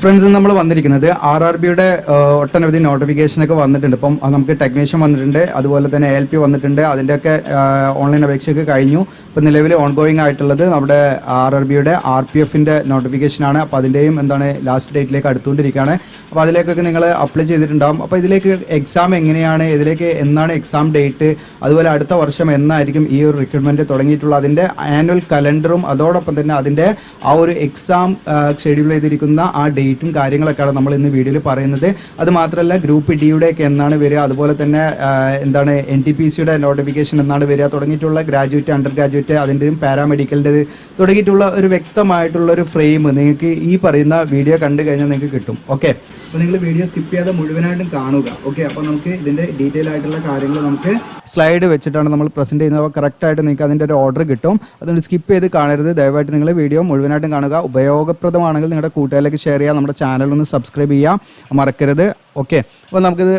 Friends നമ്മൾ വന്നിരിക്കുന്നത് RRBയുടെ ഒട്ടനവധി നോട്ടിഫിക്കേഷനൊക്കെ വന്നിട്ടുണ്ട്. ഇപ്പം നമുക്ക് ടെക്നീഷ്യൻ വന്നിട്ടുണ്ട്, അതുപോലെ തന്നെ ALP വന്നിട്ടുണ്ട്. അതിൻ്റെയൊക്കെ ഓൺലൈൻ അപേക്ഷയൊക്കെ കഴിഞ്ഞു. ഇപ്പം നിലവിൽ ഓൺഗോയിങ് ആയിട്ടുള്ളത് നമ്മുടെ RRBയുടെ RPFൻ്റെ നോട്ടിഫിക്കേഷനാണ്. അപ്പോൾ അതിൻ്റെയും ലാസ്റ്റ് ഡേറ്റിലേക്ക് അടുത്തുകൊണ്ടിരിക്കുകയാണ്. അപ്പോൾ അതിലേക്കൊക്കെ നിങ്ങൾ അപ്ലൈ ചെയ്തിട്ടുണ്ടാകും. അപ്പോൾ ഇതിലേക്ക് എക്സാം എങ്ങനെയാണ്, ഇതിലേക്ക് എന്നാണ് എക്സാം ഡേറ്റ്, അതുപോലെ അടുത്ത വർഷം എന്നായിരിക്കും ഈ ഒരു റിക്രൂട്ട്മെൻറ്റ് തുടങ്ങിയിട്ടുള്ള അതിൻ്റെ ആനുവൽ കലണ്ടറും അതോടൊപ്പം തന്നെ അതിൻ്റെ ആ ഒരു എക്സാം ഷെഡ്യൂൾ ചെയ്തിരിക്കുന്ന ആ ഡേറ്റും കാര്യങ്ങളൊക്കെയാണ് നമ്മൾ ഇന്ന് വീഡിയോയിൽ പറയുന്നത്. അത് മാത്രമല്ല ഗ്രൂപ്പ് ഡിയുടെയൊക്കെ എന്നാണ് വരിക, അതുപോലെ തന്നെ NTPCയുടെ നോട്ടിഫിക്കേഷൻ എന്നാണ് വരിക, തുടങ്ങിയിട്ടുള്ള ഗ്രാജുവേറ്റ്, അണ്ടർ ഗ്രാജുവേറ്റ്, അതിൻ്റെയും പാരാമെഡിക്കലിൻ്റെത് തുടങ്ങിയിട്ടുള്ള ഒരു വ്യക്തമായിട്ടുള്ള ഒരു ഫ്രെയിം നിങ്ങൾക്ക് ഈ പറയുന്ന വീഡിയോ കണ്ടു കഴിഞ്ഞാൽ നിങ്ങൾക്ക് കിട്ടും. ഓക്കെ, അപ്പോൾ നിങ്ങൾ വീഡിയോ സ്കിപ്പ് ചെയ്യാതെ മുഴുവനായിട്ടും കാണുക. ഓക്കെ, അപ്പോൾ നമുക്ക് ഇതിൻ്റെ ഡീറ്റെയിൽ ആയിട്ടുള്ള കാര്യങ്ങൾ നമുക്ക് സ്ലൈഡ് വെച്ചിട്ടാണ് നമ്മൾ പ്രസൻറ്റ് ചെയ്യുന്നത്. അപ്പോൾ കറക്റ്റായിട്ട് നിങ്ങൾക്ക് അതിൻ്റെ ഒരു ഓർഡർ കിട്ടും. അതുകൊണ്ട് സ്കിപ്പ് ചെയ്ത് കാണരുത്. ദയവായിട്ട് നിങ്ങൾ വീഡിയോ മുഴുവനായിട്ടും കാണുക. ഉപയോഗപ്രദമാണെങ്കിൽ നിങ്ങളുടെ കൂട്ടുകാരിലേക്ക് ഷെയർ ചെയ്യുക, നമ്മുടെ ചാനൽ ഒന്ന് സബ്സ്ക്രൈബ് ചെയ്യുക മറക്കരുത്. ഓക്കെ, അപ്പോൾ നമുക്കിത്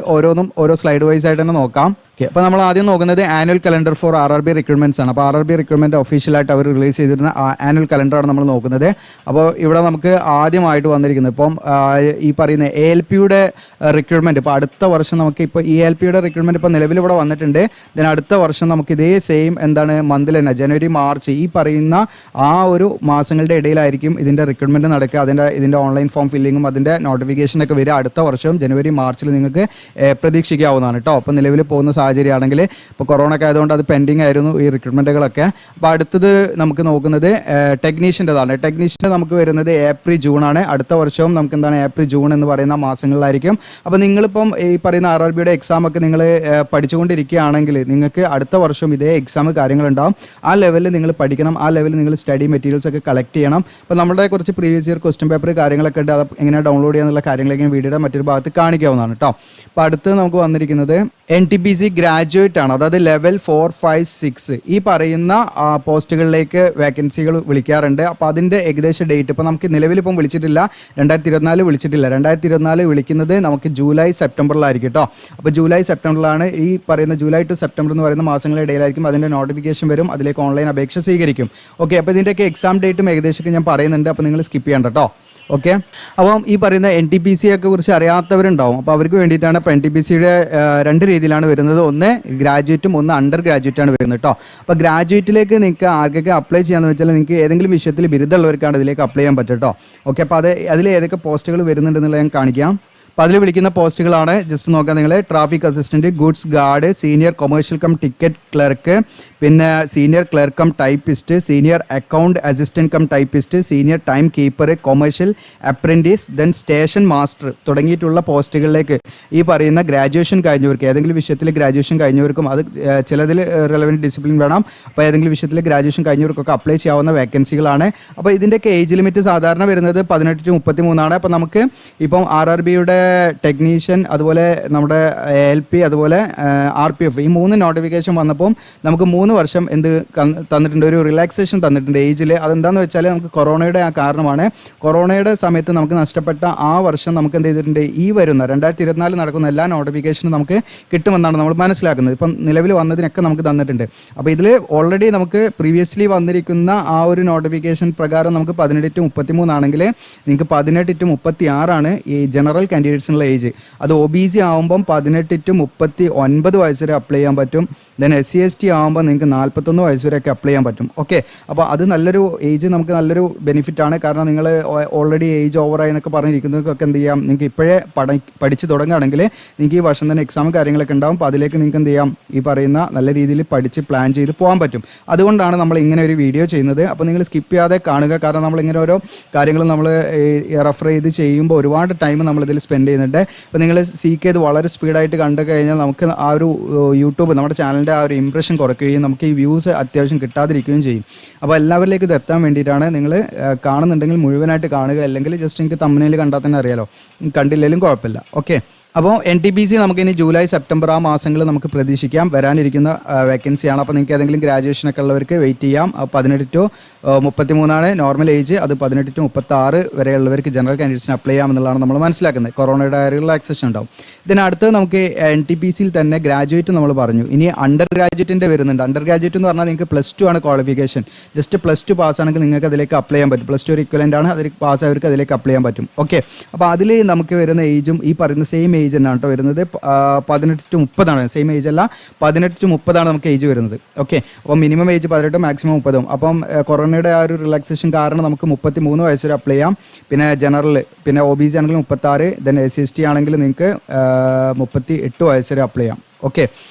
ഓരോ സ്ലൈഡ് വൈസ് ആയിട്ട് തന്നെ നോക്കാം. ഓക്കെ, അപ്പോൾ നമ്മൾ ആദ്യം നോക്കുന്നത് annual calendar for RRB recruitments ആണ്. അപ്പോൾ RRB റിക്രൂട്ട്മെൻറ്റ് ഒഫീഷ്യലായിട്ട് അവർ റിലീസ് ചെയ്തിരുന്ന ആനുവൽ കലണ്ടറാണ് നമ്മൾ നോക്കുന്നത്. അപ്പോൾ ഇവിടെ നമുക്ക് ആദ്യമായിട്ട് വന്നിരിക്കുന്നത് ഇപ്പം ഈ പറയുന്ന ALPയുടെ റിക്രൂട്ട്മെൻറ്റ് ഇപ്പോൾ അടുത്ത വർഷം നമുക്ക് ഇപ്പോൾ ഈ ALPയുടെ റിക്രൂട്ട്മെൻറ്റ് ഇപ്പോൾ നിലവിൽ ഇവിടെ വന്നിട്ടുണ്ട്. ദെൻ അടുത്ത വർഷം നമുക്ക് ഇതേ സെയിം മന്തിൽ തന്നെ ജനുവരി മാർച്ച് ഈ പറയുന്ന ആ ഒരു മാസങ്ങളുടെ ഇടയിലായിരിക്കും ഇതിൻ്റെ റിക്രൂട്ട്മെൻറ്റ് നടക്കുക. ഇതിൻ്റെ ഓൺലൈൻ ഫോം ഫില്ലിങ്ങും അതിൻ്റെ നോട്ടിഫിക്കേഷനൊക്കെ വരിക അടുത്ത വർഷം ജനുവരി മാർച്ചിൽ നിങ്ങൾക്ക് പ്രതീക്ഷിക്കാവുന്നതാണ് കേട്ടോ. അപ്പോൾ നിലവിൽ പോകുന്ന സാഹചര്യമാണെങ്കിൽ ഇപ്പോൾ കൊറോണ ഒക്കെ ആയതുകൊണ്ട് അത് പെൻഡിങ് ആയിരുന്നു ഈ റിക്രൂട്ട്മെൻറ്റുകളൊക്കെ. അപ്പോൾ അടുത്തത് നമുക്ക് നോക്കുന്നത് ടെക്നീഷ്യൻ്റെതാണ്. ടെക്നീഷ്യൻ്റെ നമുക്ക് വരുന്നത് ഏപ്രിൽ ജൂൺ ആണ്. അടുത്ത വർഷവും നമുക്ക് ഏപ്രിൽ ജൂൺ എന്ന് പറയുന്ന മാസങ്ങളിലായിരിക്കും. അപ്പോൾ നിങ്ങളിപ്പം ഈ പറയുന്ന RRBയുടെ എക്സാമൊക്കെ നിങ്ങൾ പഠിച്ചുകൊണ്ടിരിക്കുകയാണെങ്കിൽ നിങ്ങൾക്ക് അടുത്ത വർഷം ഇതേ എക്സാം കാര്യങ്ങളുണ്ടാവും. ആ ലെവലിൽ നിങ്ങൾ പഠിക്കണം, ആ ലെവലിൽ നിങ്ങൾ സ്റ്റഡി മെറ്റീരിയൽസ് ഒക്കെ കളക്ട് ചെയ്യണം. അപ്പോൾ നമ്മുടെ കുറച്ച് പ്രീവിയസ് ഇയർ ക്വസ്റ്റ്യൻ പേപ്പർ കാര്യങ്ങളൊക്കെ ഉണ്ട്, അത് എങ്ങനെ ഡൗൺലോഡ് ചെയ്യാന്നുള്ള കാര്യങ്ങളൊക്കെ വീഡിയോയുടെ മറ്റൊരു ഭാഗത്ത് കാണിക്കാവുന്നതാണ് കേട്ടോ. അപ്പോൾ അടുത്ത് നമുക്ക് വന്നിരിക്കുന്നത് NTPC ഗ്രാജുവേറ്റ് ആണ്. അതായത് ലെവൽ 4, 5, 6 ഈ പറയുന്ന പോസ്റ്റുകളിലേക്ക് വേക്കൻസികൾ വിളിക്കാറുണ്ട്. അപ്പോൾ അതിൻ്റെ ഏകദേശം ഡേറ്റ് ഇപ്പോൾ നമുക്ക് നിലവിലിപ്പം വിളിച്ചിട്ടില്ല, 2024 വിളിച്ചിട്ടില്ല. 2024 വിളിക്കുന്നത് നമുക്ക് ജൂലൈ സെപ്റ്റംബറിലായിരിക്കും കേട്ടോ. അപ്പോൾ ജൂലൈ സെപ്റ്റംബറിലാണ് ഈ പറയുന്ന ജൂലൈ ടു സെപ്റ്റംബർ എന്ന് പറയുന്ന മാസങ്ങളുടെ ഇടയിലായിരിക്കും അതിൻ്റെ നോട്ടിഫിക്കേഷൻ വരും. അതിലേക്ക് ഓൺലൈൻ അപേക്ഷ സ്വീകരിക്കും. ഓക്കെ, അപ്പോൾ ഇതിൻ്റെയൊക്കെ എക്സാം ഡേറ്റും ഏകദേശമൊക്കെ ഞാൻ പറയുന്നുണ്ട്. അപ്പോൾ നിങ്ങൾ സ്കിപ്പ് ചെയ്യണ്ട കേട്ടോ. ഓക്കെ, അപ്പം ഈ പറയുന്ന NTPCയെ കുറിച്ച് അറിയാത്തവരുണ്ടാവും. അപ്പോൾ അവർക്ക് വേണ്ടിയിട്ടാണ് ഇപ്പോൾ NTPCയുടെ രണ്ട് രീതിയിലാണ് വരുന്നത്. ഒന്ന് ഗ്രാജുവേറ്റും ഒന്ന് അണ്ടർ ഗ്രാജുവേറ്റാണ് വരുന്നത് കേട്ടോ. അപ്പോൾ ഗ്രാജുവേറ്റിലേക്ക് നിങ്ങൾക്ക് ആർക്കൊക്കെ അപ്ലൈ ചെയ്യാമെന്ന് വെച്ചാൽ നിങ്ങൾക്ക് ഏതെങ്കിലും വിഷയത്തിൽ ബിരുദമുള്ളവർക്കാണ് ഇതിലേക്ക് അപ്ലൈ ചെയ്യാൻ പറ്റും കേട്ടോ. ഓക്കെ, അപ്പോൾ അതിൽ ഏതൊക്കെ പോസ്റ്റുകൾ വരുന്നുണ്ടെന്നുള്ളത് ഞാൻ കാണിക്കാം. അപ്പോൾ അതിൽ വിളിക്കുന്ന പോസ്റ്റുകളാണ് ജസ്റ്റ് നോക്കാം നിങ്ങൾ. Traffic assistant, goods guard, senior commercial cum ticket clerk, പിന്നെ senior clerk cum typist, senior account assistant cum typist, senior time keeper, commercial apprentice, then station master തുടങ്ങിയിട്ടുള്ള പോസ്റ്റുകളിലേക്ക് ഈ പറയുന്ന ഗ്രാജുവേഷൻ കഴിഞ്ഞവർക്ക്, ഏതെങ്കിലും വിഷയത്തിൽ ഗ്രാജുവേഷൻ കഴിഞ്ഞവർക്കും, അത് ചിലതിൽ റെലവൻറ്റ് ഡിസിപ്ലിൻ വേണം, അപ്പോൾ ഏതെങ്കിലും വിഷയത്തിൽ ഗ്രാജുവേഷൻ കഴിഞ്ഞവർക്കൊക്കെ അപ്ലൈ ചെയ്യാവുന്ന വേക്കൻസികളാണ്. അപ്പോൾ ഇതിൻ്റെയൊക്കെ ഏജ് ലിമിറ്റ് സാധാരണ വരുന്നത് 18 to 33 ആണ്. അപ്പോൾ നമുക്ക് ഇപ്പം RRBയുടെ ടെക്നീഷ്യൻ, അതുപോലെ നമ്മുടെ ALP, അതുപോലെ RPF ഈ 3 നോട്ടിഫിക്കേഷൻ വന്നപ്പോൾ നമുക്ക് 3 വർഷം തന്നിട്ടുണ്ട്, ഒരു റിലാക്സേഷൻ തന്നിട്ടുണ്ട് ഏജിൽ. അതെന്താണെന്ന് വെച്ചാൽ നമുക്ക് കൊറോണയുടെ ആ കാരണമാണ്. കൊറോണയുടെ സമയത്ത് നമുക്ക് നഷ്ടപ്പെട്ട ആ വർഷം നമുക്ക് എന്ത് ചെയ്തിട്ടുണ്ട്, ഈ വരുന്ന 2024 നടക്കുന്ന എല്ലാ നോട്ടിഫിക്കേഷനും നമുക്ക് കിട്ടുമെന്നാണ് നമ്മൾ മനസ്സിലാക്കുന്നത്. ഇപ്പം നിലവിൽ വന്നതിനൊക്കെ നമുക്ക് തന്നിട്ടുണ്ട്. അപ്പോൾ ഇതിൽ ഓൾറെഡി നമുക്ക് പ്രീവിയസ്ലി വന്നിരിക്കുന്ന ആ ഒരു നോട്ടിഫിക്കേഷൻ പ്രകാരം നമുക്ക് 18 to 33 ആണെങ്കിൽ നിങ്ങൾക്ക് 18 to 36 ആണ് ഈ ജനറൽ കാൻഡിഡേറ്റ്സിനുള്ള ഏജ്. അത് OBC ആകുമ്പം 18 to 39 വയസ്സ് വരെ അപ്ലൈ ചെയ്യാൻ പറ്റും. ദെൻ SC ST ആകുമ്പോൾ നിങ്ങൾക്ക് 41 വയസ്സ് വരെയൊക്കെ അപ്ലൈ ചെയ്യാൻ പറ്റും. ഓക്കെ, അപ്പോൾ അത് നല്ലൊരു ഏജ്, നമുക്ക് നല്ലൊരു ബെനിഫിറ്റ് ആണ്. കാരണം നിങ്ങൾ ഓൾറെഡി ഏജ് ഓവറായി എന്നൊക്കെ പറഞ്ഞിരിക്കുന്നവർക്കൊക്കെ എന്ത് ചെയ്യാം, നിങ്ങൾക്ക് ഇപ്പോഴേ പഠിച്ച് തുടങ്ങുകയാണെങ്കിൽ നിങ്ങൾക്ക് ഈ വർഷം തന്നെ എക്സാം കാര്യങ്ങളൊക്കെ ഉണ്ടാകും. അപ്പോൾ അതിലേക്ക് നിങ്ങൾക്ക് എന്ത് ചെയ്യാം, ഈ പറയുന്ന നല്ല രീതിയിൽ പഠിച്ച് പ്ലാൻ ചെയ്ത് പോകാൻ പറ്റും. അതുകൊണ്ടാണ് നമ്മൾ ഇങ്ങനെ ഒരു വീഡിയോ ചെയ്യുന്നത്. അപ്പോൾ നിങ്ങൾ സ്കിപ്പ് ചെയ്യാതെ കാണുക. കാരണം നമ്മളിങ്ങനെ ഓരോ കാര്യങ്ങൾ നമ്മൾ റെഫർ ചെയ്ത് ചെയ്യുമ്പോൾ ഒരുപാട് ടൈം നമ്മളിതിൽ സ്പെൻഡ് ചെയ്യുന്നുണ്ട്. അപ്പോൾ നിങ്ങൾ സീക്ക് ചെയ്ത് വളരെ സ്പീഡായിട്ട് കണ്ടു കഴിഞ്ഞാൽ നമുക്ക് ആ ഒരു യൂട്യൂബ് നമ്മുടെ ചാനലിൻ്റെ ആ ഒരു ഇംപ്രഷൻ കുറയ്ക്കുകയും നമുക്ക് ഈ വ്യൂസ് അത്യാവശ്യം കിട്ടാതിരിക്കുകയും ചെയ്യും. അപ്പോൾ എല്ലാവരിലേക്ക് ഇത് എത്താൻ വേണ്ടിയിട്ടാണ്. നിങ്ങൾ കാണുന്നുണ്ടെങ്കിൽ മുഴുവനായിട്ട് കാണുക, അല്ലെങ്കിൽ ജസ്റ്റ് എനിക്ക് തമ്പനയിൽ കണ്ടാൽ തന്നെ അറിയാലോ, കണ്ടില്ലെങ്കിലും കുഴപ്പമില്ല. ഓക്കെ, അപ്പോൾ NTPC നമുക്കിനി ജൂലൈ സെപ്റ്റംബർ ആ മാസങ്ങളിൽ നമുക്ക് പ്രതീക്ഷിക്കാം വരാനിരിക്കുന്ന വേക്കൻസിയാണ്. അപ്പോൾ നിങ്ങൾക്ക് ഏതെങ്കിലും ഗ്രാജുവേഷനൊക്കെ ഉള്ളവർക്ക് വെയിറ്റ് ചെയ്യാം. 18 to 33 നോർമൽ ഏജ്, അത് 18 to 36 വരെയുള്ളവർക്ക് ജനറൽ കാൻഡിഡേറ്റ്സിന് അപ്ലൈ ചെയ്യാമെന്നുള്ളതാണ് നമ്മൾ മനസ്സിലാക്കുന്നത്. കൊറോണയുടെ റിലാക്സേഷൻ ഉണ്ടാവും. ഇതിനടുത്ത് നമുക്ക് NTPCയിൽ തന്നെ ഗ്രാജുവേറ്റ് നമ്മൾ പറഞ്ഞു. ഇനി അണ്ടർ ഗ്രാജുവേറ്റിൻ്റെ വരുന്നുണ്ട്. അണ്ടർ ഗ്രാജുവേറ്റ് എന്ന് പറഞ്ഞാൽ നിങ്ങൾക്ക് +2 ആണ് ക്വാളിഫിക്കേഷൻ. ജസ്റ്റ് +2 പാസ്സാണെങ്കിൽ നിങ്ങൾക്ക് അതിലേക്ക് അപ്ലൈ ചെയ്യാൻ പറ്റും. +2 ഒരു ഇക്വലൻ്റ് ആണ്, അതിൽ പാസ്സായവർക്ക് അതിലേക്ക് അപ്ലൈ ചെയ്യാൻ പറ്റും. ഓക്കെ, അപ്പോൾ അതിൽ നമുക്ക് വരുന്ന ഏജും ഈ പറയുന്ന സെയിം ഏജ് തന്നെയാണ് കേട്ടോ വരുന്നത്. 18 to 30 ആണ്, സെയിം ഏജ് അല്ല, 18 to 30 ആണ് നമുക്ക് ഏജ് വരുന്നത്. ഓക്കെ, അപ്പോൾ മിനിമം ഏജ് 18, മാക്സിമം 30. അപ്പം കൊറോണയുടെ ആ ഒരു റിലാക്സേഷൻ കാരണം നമുക്ക് 33 വയസ്സ് വരെ അപ്ലൈ ചെയ്യാം. പിന്നെ ജനറൽ, പിന്നെ OBC ആണെങ്കിൽ 36, ദെൻ SC/ST ആണെങ്കിൽ നിങ്ങൾക്ക് 38 വയസ്സ് വരെ അപ്ലൈ ചെയ്യാം. ഓക്കെ,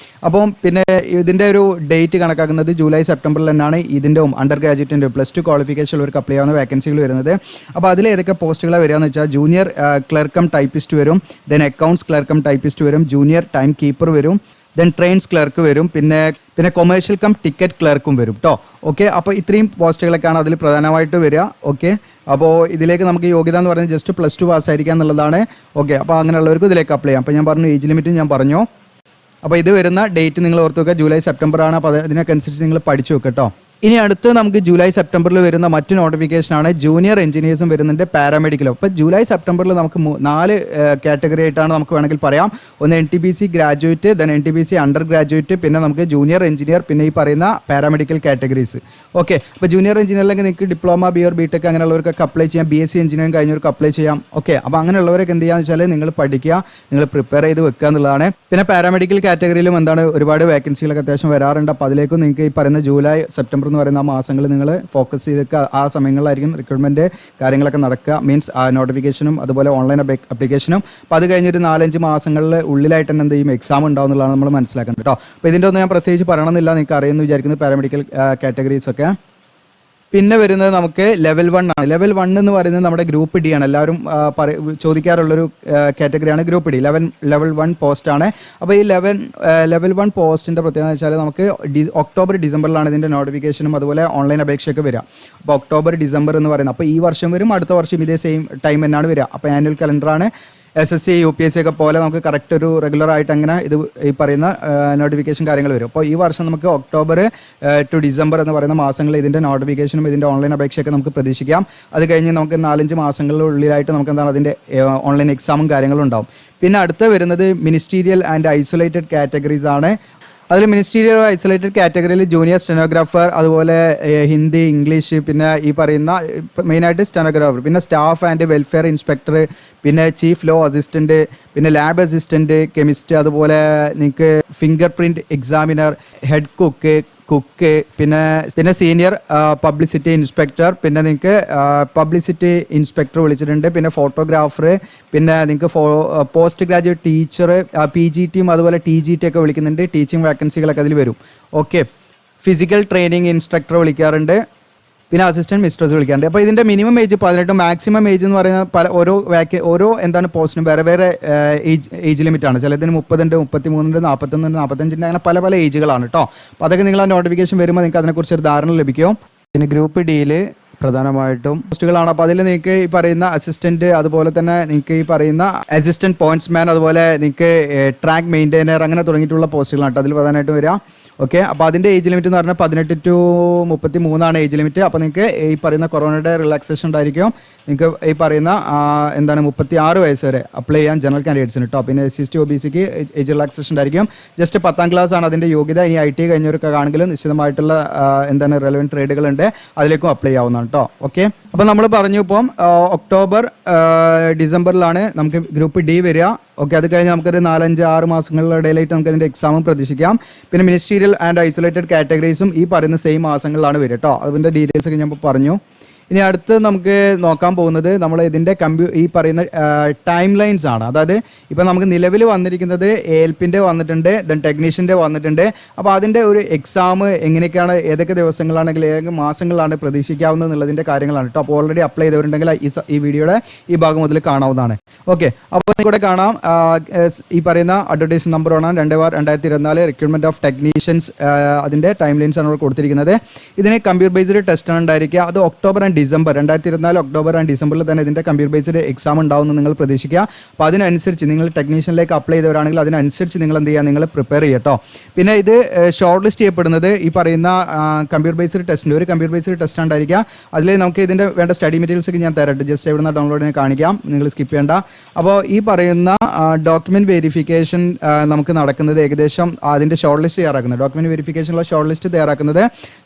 അപ്പം പിന്നെ ഇതിൻ്റെ ഒരു ഡേറ്റ് കണക്കാക്കുന്നത് ജൂലൈ സെപ്റ്റംബറിൽ തന്നെയാണ് ഇതിൻ്റെ അണ്ടർ ഗ്രാജുവേറ്റിൻ്റെ +2 ക്വാളിഫിക്കേഷൻ ഉള്ളവർക്ക് അപ്ലൈ ചെയ്യാവുന്ന വേക്കൻസികൾ വരുന്നത്. അപ്പോൾ അതിൽ ഏതൊക്കെ പോസ്റ്റുകളാണ് വരിക എന്ന് വെച്ചാൽ ജൂനിയർ ക്ലർക്കം ടൈപ്പിസ്റ്റ് വരും, ദെൻ അക്കൗണ്ട്സ് ക്ലർക്കം ടൈപ്പിസ്റ്റ് വരും, ജൂനിയർ ടൈം കീപ്പർ വരും, ദെൻ ട്രെയിൻസ് ക്ലർക്ക് വരും, പിന്നെ കൊമേഴ്ഷ്യൽ കം ടിക്കറ്റ് ക്ലർക്കും വരും കേട്ടോ. ഓക്കെ, അപ്പോൾ ഇത്രയും പോസ്റ്റുകളൊക്കെയാണ് അതിൽ പ്രധാനമായിട്ട് വരിക. ഓക്കെ, അപ്പോൾ ഇതിലേക്ക് നമുക്ക് യോഗ്യത എന്ന് പറയുന്നത് ജസ്റ്റ് +2 പാസ്സായിരിക്കുക എന്നുള്ളതാണ്. ഓക്കെ, അപ്പോൾ അങ്ങനെയുള്ളവർക്ക് ഇതിലേക്ക് അപ്ലൈ ചെയ്യാം. അപ്പോൾ ഞാൻ പറഞ്ഞു ഏജ് ലിമിറ്റ് ഞാൻ പറഞ്ഞു. അപ്പോൾ ഇത് വരുന്ന ഡേറ്റ് നിങ്ങൾ ഓർത്ത് വെക്കുക, ജൂലൈ സെപ്റ്റംബർ ആണ്. അപ്പോൾ അതിനൊക്കെ അനുസരിച്ച് നിങ്ങൾ പഠിച്ചു വെക്കുക കേട്ടോ. ഇനി അടുത്ത് നമുക്ക് ജൂലൈ സെപ്റ്റംബറിൽ വരുന്ന മറ്റു നോട്ടിഫിക്കേഷനാണ് ജൂനിയർ എഞ്ചിനീയേഴ്സും വരുന്നുണ്ട്, പാരാമെഡിക്കലും. അപ്പോൾ ജൂലൈ സെപ്റ്റംബറിൽ നമുക്ക് 4 കാറ്റഗറി ആയിട്ടാണ് നമുക്ക് വേണമെങ്കിൽ പറയാം. ഒന്ന് NTPC graduate, then NTPC under graduate, പിന്നെ നമുക്ക് ജൂനിയർ എഞ്ചിനീയർ, പിന്നെ ഈ പറയുന്ന പാരാമെഡിക്കൽ കാറ്റഗറീസ്. ഓക്കെ, അപ്പോൾ ജൂനിയർ എഞ്ചിനീയറിലേക്ക് നിങ്ങൾക്ക് ഡിപ്ലോമ, BR, BTech അങ്ങനെയുള്ളവർക്കൊക്കെ അപ്ലൈ ചെയ്യാം. BSc എഞ്ചിനീയറിംഗ് കഴിഞ്ഞവർക്ക് അപ്ലൈ ചെയ്യാം. ഓക്കെ, അപ്പോൾ അങ്ങനെയുള്ളവരൊക്കെ എന്ത് ചെയ്യാന്ന് വെച്ചാൽ നിങ്ങൾ പഠിക്കുക, നിങ്ങൾ പ്രിപ്പയർ ചെയ്ത് വെക്കുക എന്നുള്ളതാണ്. പിന്നെ പാരാമെഡിക്കൽ കാറ്റഗറിയിലും എന്താണ് ഒരുപാട് വേക്കൻസികളൊക്കെ അത്യാവശ്യം വരാറുണ്ട്. അപ്പോൾ അതിലേക്കും നിങ്ങൾക്ക് ഈ പറയുന്ന ജൂലൈ സെപ്റ്റംബർ എന്ന് പറയുന്ന ആ മാസങ്ങൾ നിങ്ങൾ ഫോക്കസ് ചെയ്തൊക്കെ ആ സമയങ്ങളിലായിരിക്കും റിക്രൂട്ട്മെൻറ്റ് കാര്യങ്ങളൊക്കെ നടക്കുക. മീൻസ് നോട്ടിഫിക്കേഷനും അതുപോലെ ഓൺലൈൻ അപ്ലിക്കേഷനും. അപ്പോൾ അത് കഴിഞ്ഞൊരു 4-5 മാസങ്ങളിൽ ഉള്ളിലായിട്ട് തന്നെ എന്ത് ചെയ്യും, എക്സാം ഉണ്ടാവും എന്നുള്ളതാണ് നമ്മൾ മനസ്സിലാക്കേണ്ടത് കേട്ടോ. അപ്പോൾ ഇതിൻ്റെ ഒന്നും ഞാൻ പ്രത്യേകിച്ച് പറയണമെന്നില്ല, നിങ്ങൾക്ക് അറിയുമെന്ന് വിചാരിക്കുന്നു പാരാമെഡിക്കൽ കാറ്റഗറീസൊക്കെ. പിന്നെ വരുന്നത് നമുക്ക് ലെവൽ 1 ആണ്. ലെവൽ 1 എന്ന് പറയുന്നത് നമ്മുടെ ഗ്രൂപ്പ് D ആണ്. എല്ലാവരും ചോദിക്കാറുള്ളൊരു കാറ്റഗറിയാണ് ഗ്രൂപ്പ് D. ലെവൽ 1 പോസ്റ്റ് ആണ്. അപ്പോൾ ഈ ലെവൽ 1 പോസ്റ്റിൻ്റെ പ്രത്യേകത എന്ന് വെച്ചാൽ നമുക്ക് ഒക്ടോബർ ഡിസംബറിലാണ് ഇതിൻ്റെ നോട്ടിഫിക്കേഷനും അതുപോലെ ഓൺലൈൻ അപേക്ഷയൊക്കെ വരിക. അപ്പോൾ ഒക്ടോബർ ഡിസംബർ എന്ന് പറയുന്നത്, അപ്പോൾ ഈ വർഷം വരും, അടുത്ത വർഷം ഇതേ സെയിം ടൈം തന്നെയാണ് വരിക. അപ്പോൾ ആനുവൽ കലണ്ടറാണ്. SSC UPSC ഒക്കെ പോലെ നമുക്ക് കറക്റ്റ് ഒരു റെഗുലർ ആയിട്ട് അങ്ങനെ ഇത് ഈ പറയുന്ന നോട്ടിഫിക്കേഷൻ കാര്യങ്ങൾ വരും. അപ്പോൾ ഈ വർഷം നമുക്ക് ഒക്ടോബർ ടു ഡിസംബർ എന്ന് പറയുന്ന മാസങ്ങളിൽ ഇതിൻ്റെ നോട്ടിഫിക്കേഷനും ഇതിൻ്റെ ഓൺലൈൻ അപേക്ഷയൊക്കെ നമുക്ക് പ്രതീക്ഷിക്കാം. അത് കഴിഞ്ഞ് നമുക്ക് 4-5 മാസങ്ങളിലുള്ളിലായിട്ട് നമുക്ക് എന്താണ് അതിൻ്റെ ഓൺലൈൻ എക്സാമും കാര്യങ്ങളും ഉണ്ടാവും. പിന്നെ അടുത്ത വരുന്നത് മിനിസ്റ്റീരിയൽ ആൻഡ് ഐസൊലേറ്റഡ് കാറ്റഗറീസ് ആണ്. അതിൽ മിനിസ്റ്റീരിയൽ ഐസൊലേറ്റഡ് കാറ്റഗറിയിൽ ജൂനിയർ സ്റ്റെനോഗ്രാഫർ, അതുപോലെ ഹിന്ദി, ഇംഗ്ലീഷ്, പിന്നെ ഈ പറയുന്ന മെയിനായിട്ട് സ്റ്റെനോഗ്രാഫർ, പിന്നെ സ്റ്റാഫ് ആൻഡ് വെൽഫെയർ ഇൻസ്പെക്ടർ, പിന്നെ ചീഫ് ലോ അസിസ്റ്റൻറ്റ്, പിന്നെ ലാബ് അസിസ്റ്റൻറ്റ്, കെമിസ്റ്റ്, അതുപോലെ നിങ്ങൾക്ക് finger print examiner, head cook, പിന്നെ സീനിയർ പബ്ലിസിറ്റി ഇൻസ്പെക്ടർ, പിന്നെ നിങ്ങൾക്ക് പബ്ലിസിറ്റി ഇൻസ്പെക്ടർ വിളിച്ചിട്ടുണ്ട്, പിന്നെ ഫോട്ടോഗ്രാഫർ, പിന്നെ നിങ്ങൾക്ക് പോസ്റ്റ് ഗ്രാജുവേറ്റ് ടീച്ചർ, PGTയും അതുപോലെ TGT ഒക്കെ വിളിക്കുന്നുണ്ട്. ടീച്ചിങ് വാക്കൻസികളൊക്കെ അതിൽ വരും. ഓക്കെ, ഫിസിക്കൽ ട്രെയിനിങ് ഇൻസ്ട്രക്ടർ വിളിക്കാറുണ്ട്, പിന്നെ അസിസ്റ്റന്റ് മിസ്ട്രസ് വിളിക്കാറുണ്ട്. അപ്പോൾ ഇതിൻ്റെ മിനിമം ഏജ് 18, മാക്സിമം ഏജ് എന്ന് പറയുന്നത് ഓരോ എന്താണ് പോസ്റ്റിനും വേറെ ഏജ് ലിമിറ്റാണ്. ചിലതിന് 30 ഉണ്ട്, 33 ഉണ്ട്, 41 ഉണ്ട്, 45 ഉണ്ട്, അങ്ങനെ പല ഏജുകളാണ് കേട്ടോ. അപ്പോൾ അതൊക്കെ നിങ്ങൾ ആ നോട്ടിഫിക്കേഷൻ വരുമ്പോൾ നിങ്ങൾക്ക് അതിനെക്കുറിച്ച് ഒരു ധാരണ ലഭിക്കും. പിന്നെ ഗ്രൂപ്പ് Dയിൽ പ്രധാനമായിട്ടും പോസ്റ്റുകളാണ്. അപ്പോൾ അതിൽ നിങ്ങൾക്ക് ഈ പറയുന്ന അസിസ്റ്റന്റ്, അതുപോലെ തന്നെ നിങ്ങൾക്ക് ഈ പറയുന്ന അസിസ്റ്റന്റ് പോയിന്റ്സ്മാൻ, അതുപോലെ നിങ്ങൾക്ക് ട്രാക്ക് മെയിൻറ്റെയിനർ, അങ്ങനെ തുടങ്ങിയിട്ടുള്ള പോസ്റ്റുകളാണ് കേട്ടോ അതിൽ പ്രധാനമായിട്ടും വരിക. ഓക്കെ, അപ്പോൾ അതിൻ്റെ ഏജ് ലിമിറ്റ് എന്ന് പറഞ്ഞാൽ 18 to 33 ഏജ് ലിമിറ്റ്. അപ്പോൾ നിങ്ങൾക്ക് ഈ പറയുന്ന കൊറോണയുടെ റിലാക്സേഷൻ ഉണ്ടായിരിക്കും. നിങ്ങൾക്ക് ഈ പറയുന്ന 36 വയസ്സ് വരെ അപ്ലൈ ചെയ്യാൻ ജനറൽ കാൻഡിഡേറ്റ്സിന് കേട്ടോ. പിന്നെ SC/ST OBCക്ക് ഏജ് റിലാക്സേഷൻ ഉണ്ടായിരിക്കും. ജസ്റ്റ് 10ാം ക്ലാസ് ആണ് അതിൻ്റെ യോഗ്യത. ഇനി IT കഴിഞ്ഞവർക്ക് ആണെങ്കിലും നിശ്ചിതമായിട്ടുള്ള റെലവൻറ്റ് ട്രേഡുകളുണ്ട്, അതിലേക്കും അപ്ലൈ ആവുന്നതാണ് കേട്ടോ. ഓക്കെ, അപ്പോൾ നമ്മൾ പറഞ്ഞു ഇപ്പം ഒക്ടോബർ ഡിസംബറിലാണ് നമുക്ക് ഗ്രൂപ്പ് D വരിക. ഓക്കെ, അത് കഴിഞ്ഞ് നമുക്കൊരു 4-5-6 മാസങ്ങളുടെ ഇടയിലായിട്ട് നമുക്ക് അതിൻ്റെ എക്സാമും പ്രതീക്ഷിക്കാം. പിന്നെ മിനിസ്റ്റീരിയൽ ആൻഡ് ഐസൊലേറ്റഡ് കാറ്റഗറീസും ഈ പറയുന്ന സെയിം മാസങ്ങളിലാണ് വരിക കേട്ടോ. അതിൻ്റെ ഡീറ്റെയിൽസ് ഒക്കെ ഞാൻ പറഞ്ഞു. ഇനി അടുത്ത് നമുക്ക് നോക്കാൻ പോകുന്നത് നമ്മൾ ഇതിൻ്റെ ഈ പറയുന്ന ടൈം ലൈൻസ് ആണ്. അതായത് ഇപ്പോൾ നമുക്ക് നിലവിൽ വന്നിരിക്കുന്നത് ALPൻ്റെ വന്നിട്ടുണ്ട്, ദെൻ ടെക്നീഷ്യൻ്റെ വന്നിട്ടുണ്ട്. അപ്പോൾ അതിൻ്റെ ഒരു എക്സാം എങ്ങനെയൊക്കെയാണ്, ഏതൊക്കെ ദിവസങ്ങളാണെങ്കിൽ ഏതൊക്കെ മാസങ്ങളിലാണ് പ്രതീക്ഷിക്കാവുന്നത് എന്നുള്ളതിൻ്റെ കാര്യങ്ങളാണ് കേട്ടോ. അപ്പോൾ ഓൾറെഡി അപ്ലൈ ചെയ്തവരുണ്ടെങ്കിൽ ഈ വീഡിയോയുടെ ഈ ഭാഗം മുതൽ കാണാവുന്നതാണ്. ഓക്കെ, അപ്പോൾ ഇവിടെ കാണാം ഈ പറയുന്ന അഡ്വർടൈസ് നമ്പറാണ് 2/2024 റിക്രൂട്ട്മെൻറ്റ് ഓഫ് ടെക്നീഷ്യൻസ്. അതിൻ്റെ ടൈം ലൈൻസ് ആണ് ഇവിടെ കൊടുത്തിരിക്കുന്നത്. ഇതിന് കമ്പ്യൂട്ടർ ബേസ്ഡ് ടെസ്റ്റ് ആണ് ഉണ്ടായിരിക്കുക. അത് October and December 2024 October and ഡിസംബറിൽ തന്നെ ഇതിൻ്റെ കമ്പ്യൂട്ടർ ബേസ്ഡ് എക്സാം ഉണ്ടാവുമെന്ന് നിങ്ങൾ പ്രതീക്ഷിക്കുക. അപ്പോൾ അതിനനുസരിച്ച് നിങ്ങൾ ടെക്നീഷ്യനിലേക്ക് അപ്ലൈ ചെയ്തവരാണെങ്കിൽ അതിനനുസരിച്ച് നിങ്ങൾ എന്ത് ചെയ്യുക, നിങ്ങൾ പ്രിപ്പയർ ചെയ്യുക കേട്ടോ. പിന്നെ ഇത് ഷോർട്ട് ലിസ്റ്റ് ചെയ്യപ്പെടുന്നത് ഈ പറയുന്ന കമ്പ്യൂട്ടർ ബേസ്ഡ് ടെസ്റ്റിൻ്റെ ഒരു കമ്പ്യൂട്ടർ ബേസ്ഡ് ടെസ്റ്റ് ഉണ്ടായിരിക്കുക. അതിൽ നമുക്ക് ഇതിൻ്റെ വേണ്ട സ്റ്റഡി മെറ്റീരിയൽസ് ഒക്കെ ഞാൻ തരട്ടെ, ജസ്റ്റ് എവിടെ നിന്ന് ഡൗൺലോഡ് കാണിക്കാം, നിങ്ങൾ സ്കിപ്പ് ചെയ്യേണ്ട. അപ്പോൾ ഈ പറയുന്ന ഡോക്യുമെൻറ്റ് വെരിഫിക്കേഷൻ നമുക്ക് നടക്കുന്നത് ഏകദേശം അതിൻ്റെ ഷോർട്ട് ലിസ്റ്റ് തയ്യാറാക്കുന്നത്, ഡോക്യുമെൻറ്റ് വെരിഫിക്കേഷനുള്ള ഷോർട്ട് ലിസ്റ്റ് തയ്യാറാക്കുന്നത്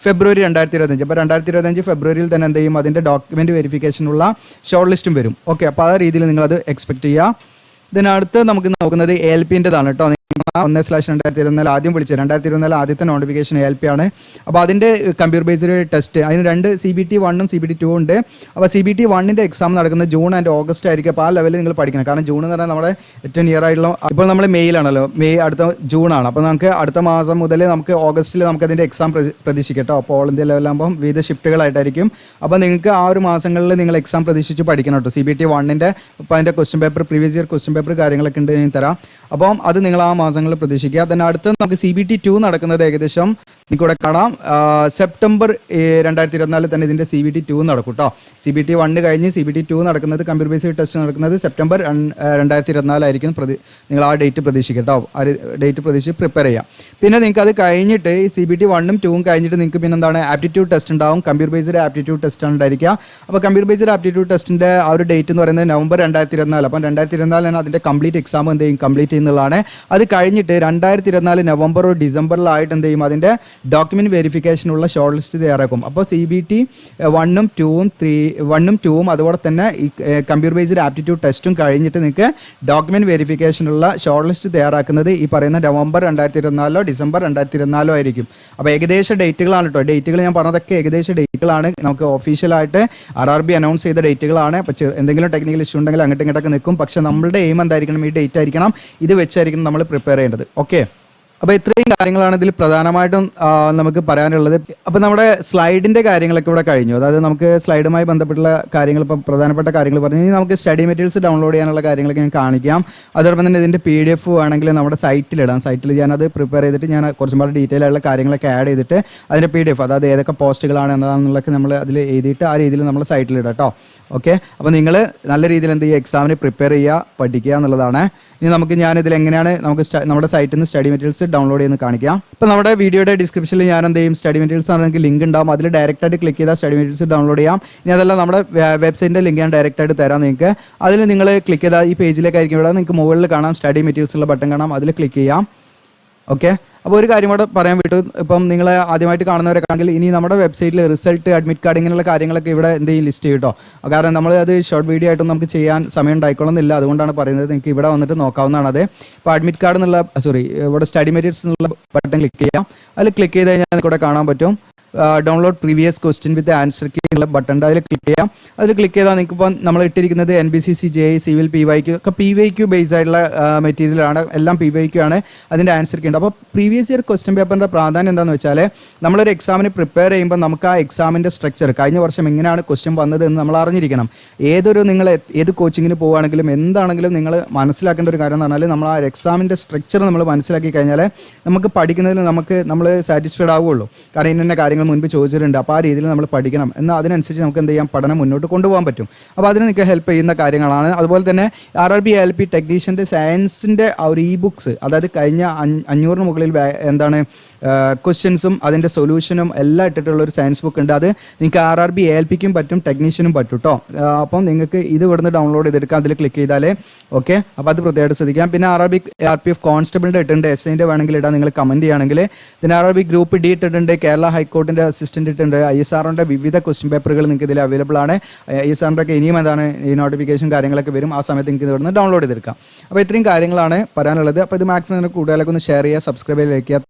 ഫെബ്രുവരി 2025. അപ്പോൾ 2025 ഫെബ്രുവരിയിൽ തന്നെ എന്ത് ചെയ്യും, അതിൻ്റെ ഡോക്യുമെൻറ്റ് വെരിഫിക്കേഷനുള്ള ഷോർട്ട് ലിസ്റ്റും വരും. ഓക്കെ, അപ്പോൾ ആ രീതിയിൽ നിങ്ങളത് എക്സ്പെക്ട് ചെയ്യുക. ഇതിനടുത്ത് നമുക്ക് നോക്കുന്നത് ALPൻ്റെതാണ് കേട്ടോ. 1/2024 ആദ്യം വിളിച്ചത് 2024 ആദ്യത്തെ നോട്ടിഫിക്കേഷൻ ALP ആണ്. അപ്പോൾ അതിൻ്റെ കമ്പ്യൂട്ടർ ബേസ്ഡ് ടെസ്റ്റ് അതിന് 2 CBT 1 ഉം CBT 2 ഉണ്ട്. അപ്പോൾ CBT 1ൻ്റെ എക്സാം നടക്കുന്നത് ജൂൺ ആൻഡ് ഓഗസ്റ്റ് ആയിരിക്കും. അപ്പോൾ ആ ലെവലിൽ നിങ്ങൾ പഠിക്കണം. കാരണം ജൂൺ എന്ന് പറഞ്ഞാൽ നമ്മുടെ ഏറ്റവും നിയർ ആയിട്ടുള്ള, ഇപ്പോൾ നമ്മൾ മെയ്യിലാണല്ലോ, മെയ് അടുത്ത ജൂണാണ്. അപ്പോൾ നമുക്ക് അടുത്ത മാസം മുതൽ നമുക്ക് ഓഗസ്റ്റിൽ നമുക്ക് അതിൻ്റെ എക്സാം പ്രതീക്ഷിക്കാം കേട്ടോ. അപ്പോൾ ഓൾ ഇന്ത്യ ലെവലാകുമ്പോൾ വിവിധ ഷിഫ്റ്റുകളായിട്ടായിരിക്കും. അപ്പോൾ നിങ്ങൾക്ക് ആ ഒരു മാസങ്ങളിൽ നിങ്ങൾ എക്സാം പ്രതീക്ഷിച്ച് പഠിക്കണം കേട്ടോ. CBT 1ൻ്റെ ഇപ്പോൾ അതിൻ്റെ question paper, previous year question paper കാര്യങ്ങളൊക്കെ ഉണ്ട്, ഞാൻ തരാം. അപ്പം അത് നിങ്ങൾ ആ മാസങ്ങളിൽ പ്രതീക്ഷിക്കുക. then അടുത്ത് നമുക്ക് CBT 2 നടക്കുന്നത് ഏകദേശം നിങ്ങൾക്കിവിടെ കാണാം സെപ്റ്റംബർ 2024 തന്നെ ഇതിൻ്റെ CBT 2 നടക്കും കേട്ടോ. CBT 1 കഴിഞ്ഞ് CBT 2 നടക്കുന്നത്, കമ്പ്യൂട്ടർ ബേസ്ഡ് ടെസ്റ്റ് നടക്കുന്നത് സെപ്റ്റംബർ 2024 ആയിരിക്കും. നിങ്ങൾ ആ ഡേറ്റ് പ്രതീക്ഷിക്കുക കേട്ടോ. ആ ഡേറ്റ് പ്രതീക്ഷിച്ച് പ്രിപ്പയർ ചെയ്യാം. പിന്നെ നിങ്ങൾക്ക് അത് കഴിഞ്ഞിട്ട് ഈ CBT 1 ഉം 2 ഉം കഴിഞ്ഞിട്ട് നിങ്ങൾക്ക് പിന്നെ എന്താണ് ആപ്റ്റിറ്റ്യൂഡ് ടെസ്റ്റ് ഉണ്ടാവും. കമ്പ്യൂട്ടർ ബേസ്ഡ് ആപ്റ്റിറ്റ്യൂഡ് ടെസ്റ്റ് ആണ് ഉണ്ടായിരിക്കുക. അപ്പോൾ കമ്പ്യൂട്ടർ ബേസ്ഡ് ആപ്റ്റിറ്റ്യൂഡ് ടെസ്റ്റിൻ്റെ ആ ഒരു ഡേറ്റ് എന്ന് പറയുന്നത് നവംബർ 2024. അപ്പം 2024 അതിൻ്റെ കംപ്ലീറ്റ് എക്സാം എന്ത് ചെയ്യും, കംപ്ലീറ്റ് ചെയ്യുന്നതാണ്. അത് കഴിഞ്ഞിട്ട് 2024 നവംബർ ഡിസംബറിലായിട്ട് എന്ത് ചെയ്യും, അതിൻ്റെ ഡോക്യുമെൻറ്റ് വെരിഫിക്കേഷനുള്ള ഷോർട്ട് ലിസ്റ്റ് തയ്യാറാക്കും. അപ്പോൾ CBT 1 ഉം 2 ഉം അതുപോലെ തന്നെ ഈ കമ്പ്യൂട്ടർ ബേസ്ഡ് ആപ്റ്റിറ്റ്യൂഡ് ടെസ്റ്റും കഴിഞ്ഞിട്ട് നിങ്ങൾക്ക് ഡോക്യുമെൻറ്റ് വെരിഫിക്കേഷനുള്ള ഷോർട്ട് ലിസ്റ്റ് തയ്യാറാക്കുന്നത് ഈ പറയുന്ന നവംബർ 2024 ഡിസംബർ 2024 ആയിരിക്കും. അപ്പോൾ ഏകദേശ ഡേറ്റുകളാണ് കേട്ടോ. ഡേറ്റുകൾ ഞാൻ പറഞ്ഞതൊക്കെ ഏകദേശ ഡേറ്റുകളാണ്. നമുക്ക് ഒഫീഷ്യലായിട്ട് RRB അനൗൺസ് ചെയ്ത ഡേറ്റുകളാണ്. അപ്പോൾ എന്തെങ്കിലും ടെക്നിക്കൽ ഇഷ്യൂ ഉണ്ടെങ്കിൽ അങ്ങോട്ടും ഇങ്ങോട്ടൊക്കെ നിൽക്കും. പക്ഷേ നമ്മളുടെ എയിം എന്തായിരിക്കണം, ഈ ഡേറ്റ് ആയിരിക്കണം, ഇത് വെച്ചായിരിക്കണം നമ്മൾ പ്രിപ്പയർ ചെയ്യേണ്ടത്. ഓക്കെ, അപ്പോൾ ഇത്രയും കാര്യങ്ങളാണ് ഇതിൽ പ്രധാനമായിട്ടും നമുക്ക് പറയാനുള്ളത്. അപ്പോൾ നമ്മുടെ സ്ലൈഡിൻ്റെ കാര്യങ്ങളൊക്കെ ഇവിടെ കഴിഞ്ഞു. അതായത് നമുക്ക് സ്ലൈഡുമായി ബന്ധപ്പെട്ടുള്ള കാര്യങ്ങൾ, ഇപ്പം പ്രധാനപ്പെട്ട കാര്യങ്ങൾ പറഞ്ഞു. ഇനി നമുക്ക് സ്റ്റഡി മെറ്റീരിയൽസ് ഡൗൺലോഡ് ചെയ്യാനുള്ള കാര്യങ്ങളൊക്കെ ഞാൻ കാണിക്കാം. അതോടൊപ്പം തന്നെ ഇതിൻ്റെ PDF വേണമെങ്കിൽ നമ്മുടെ സൈറ്റിലിടാം. സൈറ്റിൽ ഞാനത് പ്രിപ്പയർ ചെയ്തിട്ട് ഞാൻ കുറച്ചും കൂടി ഡീറ്റെയിൽ ആയിട്ടുള്ള കാര്യങ്ങളൊക്കെ ആഡ് ചെയ്തിട്ട് അതിൻ്റെ PDF, അതായത് ഏതൊക്കെ പോസ്റ്റുകളാണ് എന്നതാണെന്നുള്ളതൊക്കെ നമ്മൾ അതിൽ എഴുതിയിട്ട് ആ രീതിയിൽ നമ്മൾ സൈറ്റിലിടാം കേട്ടോ. ഓക്കെ, അപ്പോൾ നിങ്ങൾ നല്ല രീതിയിൽ എന്ത് ചെയ്യുക, എക്സാമിന് പ്രിപ്പയർ ചെയ്യുക, പഠിക്കുക എന്നുള്ളതാണ്. ഇനി നമുക്ക് ഞാനിതിൽ എങ്ങനെയാണ് നമുക്ക് നമ്മുടെ സൈറ്റിൽ നിന്ന് സ്റ്റഡി മെറ്റീരിയൽസ് ഡൗൺലോഡ് ചെയ്യുന്നത് കാണിക്കാം. ഇപ്പോൾ നമ്മുടെ വീഡിയോയുടെ ഡിസ്ക്രിപ്ഷനിൽ ഞാൻ എന്ത് ചെയ്യും, സ്റ്റഡി മെറ്റീരിയൽസ് ആണെങ്കിൽ ലിങ്ക് ഉണ്ടാവും. അതിൽ ഡയറക്റ്റായിട്ട് ക്ലിക്ക് ചെയ്താൽ സ്റ്റഡി മെറ്റീരിയൽസ് ഡൗൺലോഡ് ചെയ്യാം. ഇനി അതല്ല നമ്മുടെ വെബ്സൈറ്റിൻ്റെ ലിങ്ക് ഞാൻ ഡയറക്റ്റായിട്ട് തരാം നിങ്ങൾക്ക്. അതിൽ നിങ്ങൾ ക്ലിക്ക് ചെയ്താൽ ഈ പേജിലേക്കായിരിക്കും ഇവിടെ നിങ്ങൾക്ക് മുകളിൽ കാണാം സ്റ്റഡി മെറ്റീരിയൽസ് ഉള്ള ബട്ടൺ കാണാം, അതിൽ ക്ലിക്ക് ചെയ്യാം. ഓക്കെ, അപ്പോൾ ഒരു കാര്യം കൂടെ പറയാൻ വിട്ടു. ഇപ്പം നിങ്ങൾ ആദ്യമായിട്ട് കാണുന്നവരൊക്കെ ആണെങ്കിൽ ഇനി നമ്മുടെ വെബ്സൈറ്റിൽ റിസൾട്ട്, അഡ്മിറ്റ് കാർഡ് ഇങ്ങനെയുള്ള കാര്യങ്ങളൊക്കെ ഇവിടെ എന്ത് ചെയ്യും, ലിസ്റ്റ് ചെയ്യും കേട്ടോ. കാരണം നമ്മൾ അത് ഷോർട്ട് വീഡിയോ ആയിട്ടും നമുക്ക് ചെയ്യാൻ സമയം ഉണ്ടായിക്കൊള്ളുന്നില്ല. അതുകൊണ്ടാണ് പറയുന്നത്, നിങ്ങൾക്ക് ഇവിടെ വന്നിട്ട് നോക്കാവുന്നതാണ്. അത് ഇപ്പോൾ അഡ്മിറ്റ് കാർഡ് എന്നുള്ള ഇവിടെ സ്റ്റഡി മെറ്റീരിയൽസ് എന്നുള്ള ബട്ടൺ ക്ലിക്ക് ചെയ്യാം. അതിൽ ക്ലിക്ക് ചെയ്ത് കഴിഞ്ഞാൽ നിങ്ങൾക്ക് ഇവിടെ കാണാൻ പറ്റും download previous question with answer key എന്നുള്ള ബട്ടൺ ഉണ്ട്. അതിൽ ക്ലിക്ക് ചെയ്യാം. അതിൽ ക്ലിക്ക് ചെയ്താൽ നിങ്ങൾക്കിപ്പോൾ നമ്മൾ ഇട്ടിരിക്കുന്നത് NBCC, JEE, സിവിൽ, PYQ ഒക്കെ PYQ ബേസ്ഡ് ആയിട്ടുള്ള മെറ്റീരിയലാണ്. എല്ലാം PYQ ആണ്. അതിൻ്റെ ആൻസർ കീ ഉണ്ട്. അപ്പോൾ പ്രീവിയസ് ഇയർ ക്വസ്റ്റ്യൻ പേപ്പറിൻ്റെ പ്രാധാന്യം എന്താണെന്ന് വെച്ചാൽ നമ്മളൊരു എക്സാമിന് പ്രിപ്പയർ ചെയ്യുമ്പോൾ നമുക്ക് ആ എക്സാമിൻ്റെ സ്ട്രക്ചർ, കഴിഞ്ഞ വർഷം എങ്ങനെയാണ് ക്വസ്റ്റ്യൻ വന്നത് എന്ന് നമ്മൾ അറിഞ്ഞിരിക്കണം. നിങ്ങൾ ഏത് കോച്ചിങ്ങിന് പോവുകയാണെങ്കിലും എന്താണെങ്കിലും നിങ്ങൾ മനസ്സിലാക്കേണ്ട ഒരു കാര്യം എന്ന് പറഞ്ഞാൽ നമ്മൾ ആ എക്സാമിൻ്റെ സ്ട്രക്ചർ നമ്മൾ മനസ്സിലാക്കി കഴിഞ്ഞാൽ നമുക്ക് പഠിക്കുന്നതിൽ നമ്മൾ സാറ്റിസ്ഫൈഡ് ആവുകയുള്ളൂ. കാരണം ഇന്ന കാര്യങ്ങൾ മുൻപ് ചോദിച്ചിട്ടുണ്ട്. അപ്പോൾ ആ രീതിയിൽ നമ്മൾ പഠിക്കണം. എന്നാൽ അതിനനുസരിച്ച് നമുക്ക് എന്ത് ചെയ്യാം, പഠനം മുന്നോട്ട് കൊണ്ടുപോകാൻ പറ്റും. അപ്പോൾ അതിന് നിങ്ങൾക്ക് ഹെൽപ്പ് ചെയ്യുന്ന കാര്യങ്ങളാണ്. അതുപോലെ തന്നെ RRB ALP ടെക്നീഷ്യൻ്റെ സയൻസിൻ്റെ ആ ഒരു ബുക്സ്, അതായത് കഴിഞ്ഞ 500 മുകളിൽ എന്താണ് ക്വസ്റ്റ്യൻസും അതിൻ്റെ സൊല്യൂഷനും എല്ലാം ഇട്ടിട്ടുള്ള ഒരു സയൻസ് ബുക്ക് ഉണ്ട്. അത് നിങ്ങൾക്ക് RRB ALPക്കും പറ്റും, ടെക്നീഷ്യനും പറ്റും കേട്ടോ. അപ്പം നിങ്ങൾക്ക് ഇത് ഇവിടുന്ന് ഡൗൺലോഡ് ചെയ്തെടുക്കാം. അതിൽ ക്ലിക്ക് ചെയ്താലേ ഓക്കെ. അപ്പോൾ അത് പ്രത്യേകമായിട്ട് ശ്രദ്ധിക്കാം. പിന്നെ RRPF കോൺസ്റ്റബിളിൻ്റെ ഇട്ടുണ്ട്, SIൻ്റെ വേണമെങ്കിൽ ഇടാം നിങ്ങൾ കമൻറ്റ് ചെയ്യുകയാണെങ്കിൽ. പിന്നെ RRB ഗ്രൂപ്പ് D ഇട്ടിട്ടുണ്ട്, കേരള ഹൈക്കോർട്ടിൻ്റെ അസിസ്റ്റൻ്റ് ഇട്ടുണ്ട്, ISRൻ്റെ വിവിധ ക്വസ്റ്റ്യൻ പേപ്പറുകൾ നിങ്ങൾക്ക് ഇതിൽ അവൈലബിൾ ആണ്. ISRൻ്റെ ഒക്കെ ഇനിയും എന്താണ് ഈ നോട്ടിഫിക്കേഷൻ കാര്യങ്ങളൊക്കെ വരും. ആ സമയത്ത് നിങ്ങൾക്ക് ഇത് ഇവിടുന്ന് ഡൗൺലോഡ് ചെയ്തെടുക്കാം. അപ്പോൾ ഇത്രയും കാര്യങ്ങളാണ് പറയാനുള്ളത്. അപ്പോൾ ഇത് മാക്സിമം നിങ്ങൾക്ക് കൂടുതലൊക്കെ ഒന്ന് ഷെയർ ചെയ്യുക, സബ്സ്ക്രൈബ് ചെയ്ത് വയ്ക്കുക.